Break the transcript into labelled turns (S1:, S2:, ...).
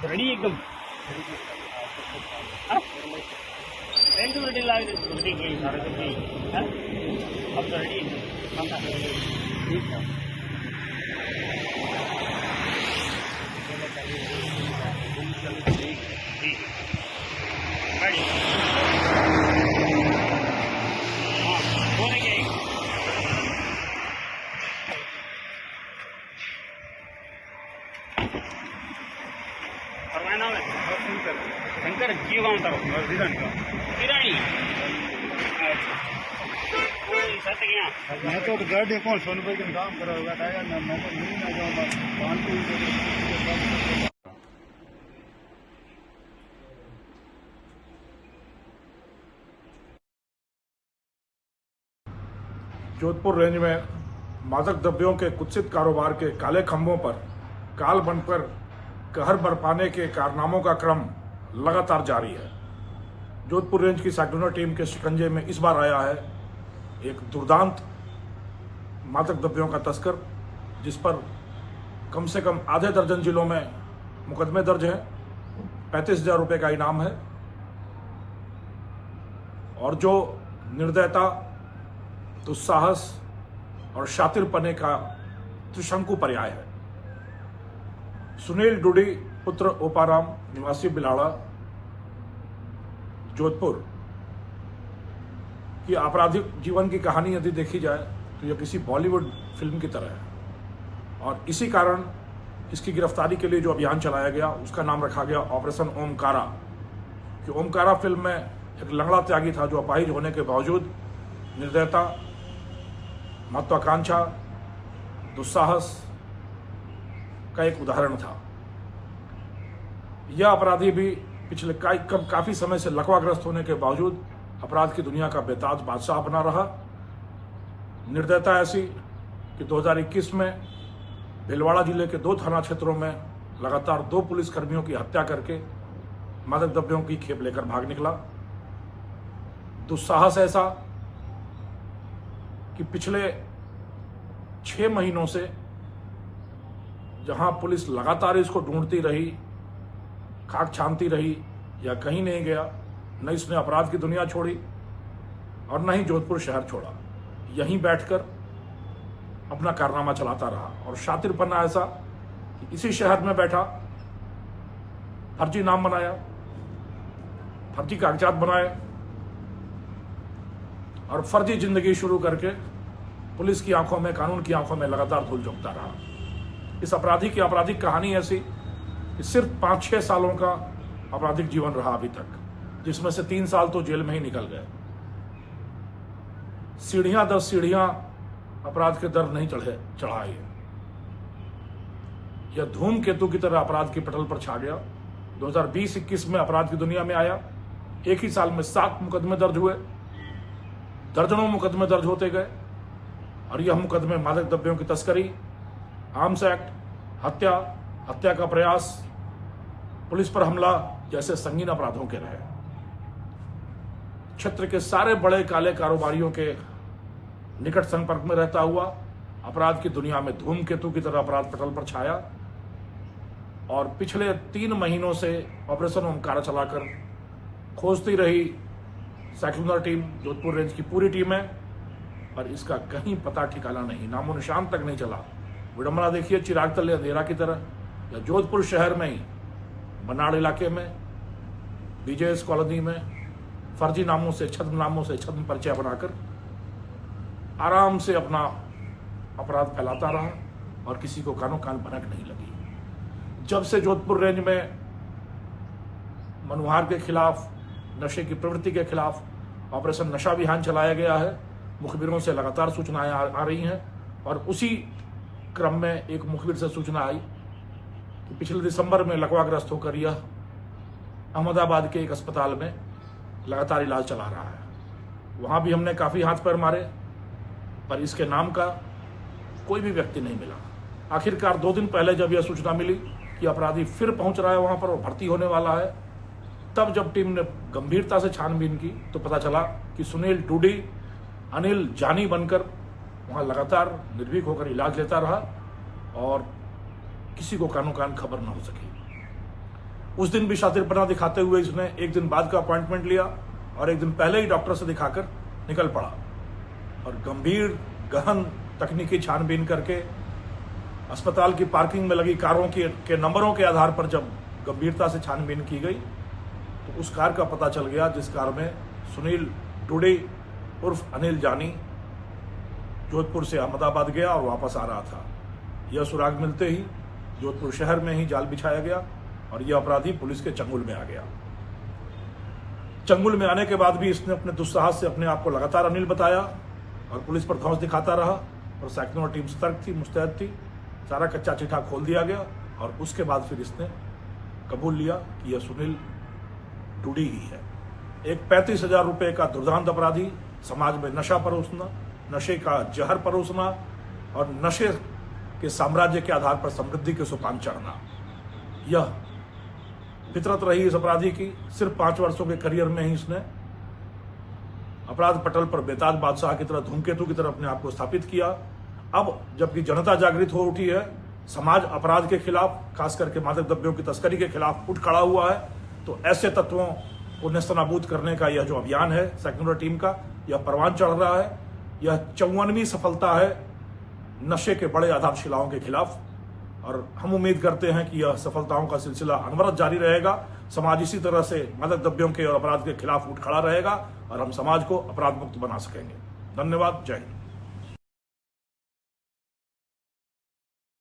S1: Ready एकदम ready ready लागे ready गई सारे कुछ नहीं है अब तो रेडी ठीक है ठीक रेडी हाँ बोलेंगे नाम है शंकर जीव गाँव तरफ किरानी
S2: मैं तो गाड़ी कौन सोनपुर के काम करा हुआ था मैं तो नहीं ना जाऊँ
S3: जोधपुर रेंज में मादक द्रव्यों के कुत्सित कारोबार के काले खंभों पर काल बनकर कहर बरपाने के कारनामों का क्रम लगातार जारी है। जोधपुर रेंज की साइक्लोनर टीम के शिकंजे में इस बार आया है एक दुर्दांत मादक द्रव्यों का तस्कर, जिस पर कम से कम आधे दर्जन जिलों में मुकदमे दर्ज हैं। 35,000 रुपये का इनाम है और जो निर्दयता, दुस्साहस और शातिरपने का त्रिशंकु पर्याय है। सुनील डुडी पुत्र ओपाराम निवासी बिलाड़ा जोधपुर की आपराधिक जीवन की कहानी यदि देखी जाए तो यह किसी बॉलीवुड फिल्म की तरह है और इसी कारण इसकी गिरफ्तारी के लिए जो अभियान चलाया गया उसका नाम रखा गया ऑपरेशन ओमकारा। कि ओमकारा फिल्म में एक लंगड़ा त्यागी था जो अपाहिज होने के बावजूद निर्दयता, महत्वाकांक्षा, दुस्साहस का एक उदाहरण था। यह अपराधी भी पिछले काफी समय से लकवाग्रस्त होने के बावजूद अपराध की दुनिया का बेताज बादशाह बना रहा। निर्दयता ऐसी कि 2021 में भीलवाड़ा जिले के 2 थाना क्षेत्रों में लगातार 2 पुलिसकर्मियों की हत्या करके मादक द्रव्यों की खेप लेकर भाग निकला। दुस्साहस ऐसा कि पिछले 6 महीनों से जहां पुलिस लगातार इसको ढूंढती रही, खाक छानती रही या कहीं नहीं गया, न इसने अपराध की दुनिया छोड़ी और न ही जोधपुर शहर छोड़ा। यहीं बैठकर अपना कारनामा चलाता रहा और शातिरपना ऐसा कि इसी शहर में बैठा फर्जी नाम बनाया, फर्जी कागजात बनाए और फर्जी जिंदगी शुरू करके पुलिस की आंखों में, कानून की आंखों में लगातार धूल झोंकता रहा। इस अपराधी की आपराधिक कहानी ऐसी कि सिर्फ 5-6 सालों का आपराधिक जीवन रहा अभी तक, जिसमें से 3 साल तो जेल में ही निकल गए। सीढ़ियां दर सीढ़ियां अपराध के दर नहीं चढ़ाई है। यह धूमकेतु की तरह अपराध की पटल पर छा गया। 2020-21 में अपराध की दुनिया में आया। एक ही साल में 7 मुकदमे दर्ज हुए, दर्जनों मुकदमे दर्ज होते गए और यह मुकदमे मादक द्रव्यों की तस्करी, आर्म्स एक्ट, हत्या, हत्या का प्रयास, पुलिस पर हमला जैसे संगीन अपराधों के रहे। क्षेत्र के सारे बड़े काले कारोबारियों के निकट संपर्क में रहता हुआ अपराध की दुनिया में धूमकेतु की तरह अपराध पटल पर छाया और पिछले 3 महीनों से ऑपरेशन ओमकारा चलाकर खोजती रही साइक्लोनर टीम, जोधपुर रेंज की पूरी टीम है, पर इसका कहीं पता ठिकाना नहीं, नामो निशान तक नहीं चला। विडंबना देखिए, चिराग तले अंधेरा की तरह। या जोधपुर शहर में ही बनाड़ इलाके में, बीजेएस कॉलोनी में फर्जी नामों से, छद्म परिचय बनाकर आराम से अपना अपराध फैलाता रहा और किसी को कानो कान भनक नहीं लगी। जब से जोधपुर रेंज में मनुहार के खिलाफ, नशे की प्रवृत्ति के खिलाफ ऑपरेशन नशा अभियान चलाया गया है, मुखबिरों से लगातार सूचनाएं आ रही हैं और उसी क्रम में एक मुखबिर से सूचना आई कि पिछले दिसंबर में लकवाग्रस्त होकर यह अहमदाबाद के एक अस्पताल में लगातार इलाज चला रहा है। वहां भी हमने काफी हाथ पैर मारे, पर इसके नाम का कोई भी व्यक्ति नहीं मिला। आखिरकार 2 दिन पहले जब यह सूचना मिली कि अपराधी फिर पहुंच रहा है वहां पर और भर्ती होने वाला है, तब जब टीम ने गंभीरता से छानबीन की तो पता चला कि सुनील डुडी अनिल जानी बनकर वहां लगातार निर्भीक होकर इलाज लेता रहा और किसी को कानो कान खबर न हो सकी। उस दिन भी शातिरपना दिखाते हुए इसने एक दिन बाद का अपॉइंटमेंट लिया और एक दिन पहले ही डॉक्टर से दिखाकर निकल पड़ा और गंभीर गहन तकनीकी छानबीन करके अस्पताल की पार्किंग में लगी कारों के नंबरों के आधार पर जब गंभीरता से छानबीन की गई तो उस कार का पता चल गया जिस कार में सुनील टुडे उर्फ अनिल जानी जोधपुर से अहमदाबाद गया और वापस आ रहा था। यह सुराग मिलते ही जोधपुर शहर में ही जाल बिछाया गया और यह अपराधी पुलिस के चंगुल में आ गया। चंगुल में आने के बाद भी इसने अपने दुस्साहस से अपने आप को लगातार अनिल बताया और पुलिस पर धौंस दिखाता रहा और सैकड़ों टीम सतर्क थी, मुस्तैद थी। सारा कच्चा चिट्ठा खोल दिया गया और उसके बाद फिर इसने कबूल लिया कि यह सुनील टुडी ही है। एक 35,000 रुपए का दुर्दांत अपराधी, समाज में नशा परोसना, नशे का जहर परोसना और नशे के साम्राज्य के आधार पर समृद्धि के सोपान चढ़ना, यह फितरत रही इस अपराधी की। सिर्फ 5 वर्षों के करियर में ही इसने अपराध पटल पर बेताज बादशाह की तरह, धूमकेतु की तरह अपने आप को स्थापित किया। अब जबकि जनता जागृत हो उठी है, समाज अपराध के खिलाफ, खास करके मादक द्रव्यों की तस्करी के खिलाफ उठ खड़ा हुआ है, तो ऐसे तत्वों को नेस्तनाबूद करने का यह जो अभियान है सेक्युलर टीम का, यह परवान चढ़ रहा है। यह 54वीं सफलता है नशे के बड़े आधारशिलाओं के खिलाफ और हम उम्मीद करते हैं कि यह सफलताओं का सिलसिला अनवरत जारी रहेगा। समाज इसी तरह से मादक द्रव्यों के और अपराध के खिलाफ उठ खड़ा रहेगा और हम समाज को अपराध मुक्त बना सकेंगे। धन्यवाद। जय हिंद।